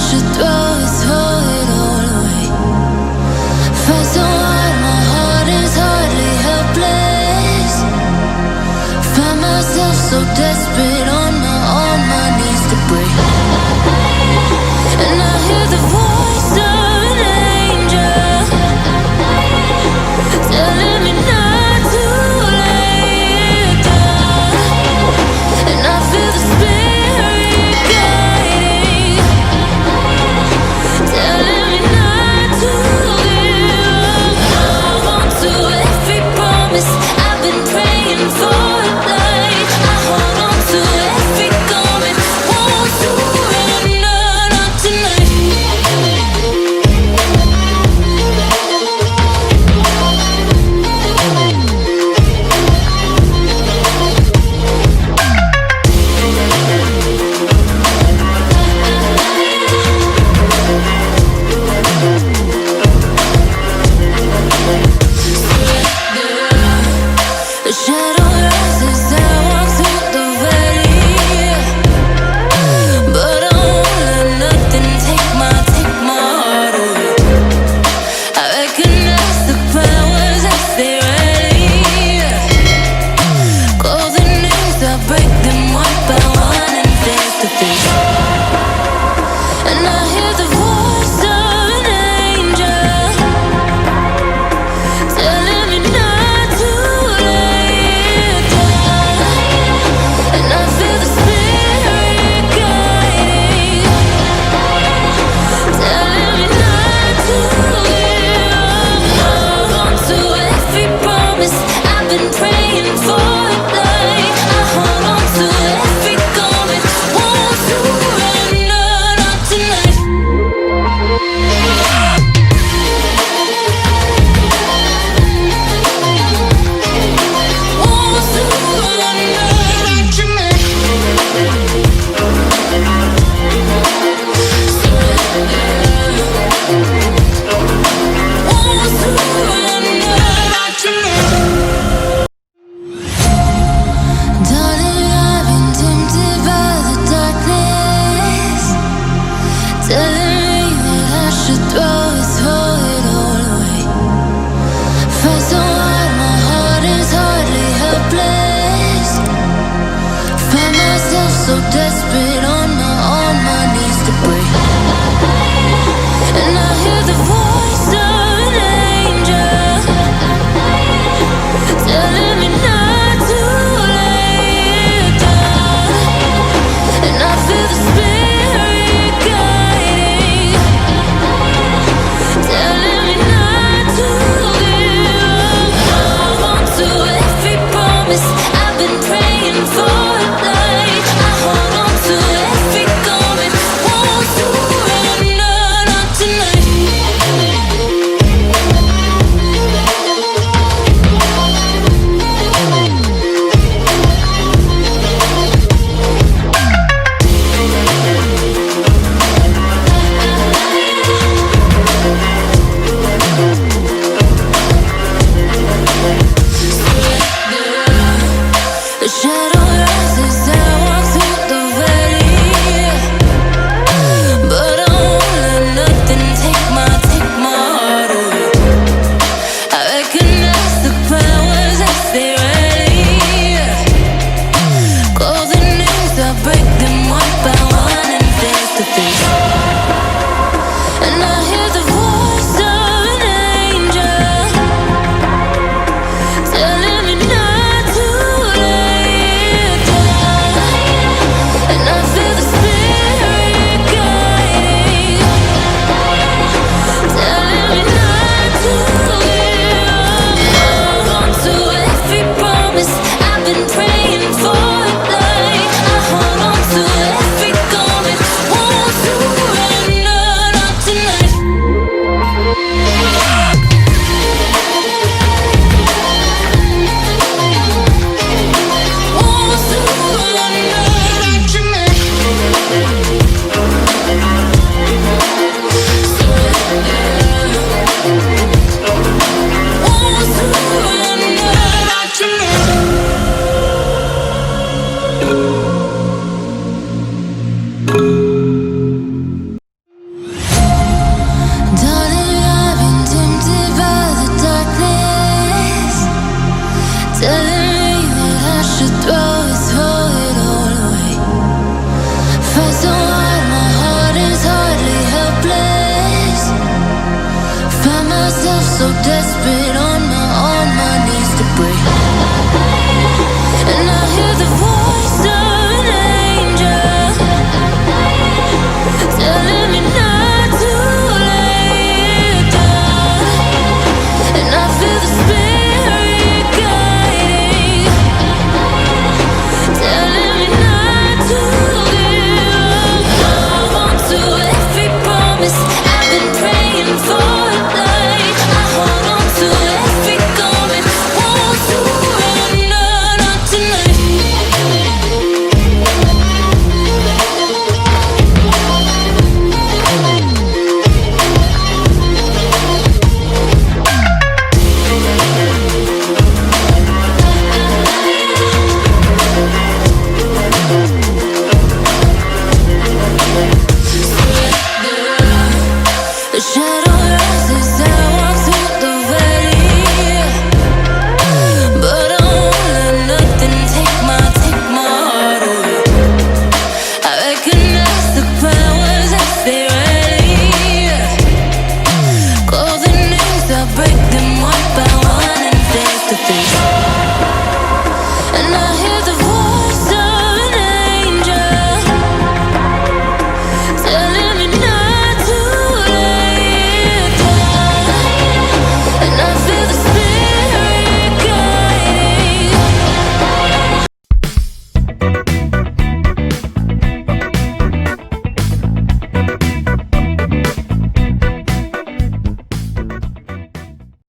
should throw it all away. Fight so hard, my heart is hardly helpless. Find myself so desperate on my knees to break. And I hear the voice of an angel telling me not to lay it down. And I feel the spirit guiding, telling me not to give up. Hold on to every promise I've been praying for a night. I hold on to every garment, won't surrender, not tonight. The shadow rises, I walk through the valley, but I won't let nothing take my heart away. I recognize the powers as they rally, golden names, I break them one by one and face to face. And I hear the voice of an angel telling me not to lay it down. And I feel the spirit guiding, telling me not to give up. Hold on to every promise I've been praying for a night. I hold on to every garment, won't surrender, not tonight. Won't surrender, not tonight. Won't surrender, not tonight. Darling, I've been tempted by the darkness, telling me that I should throw it all away. Fight so hard, my heart is hardly helpless. Find myself so desperate on my knees to break. And I hear the voice of an angel telling me not to lay it down. And I feel the spirit guiding, telling me not to give so desperate.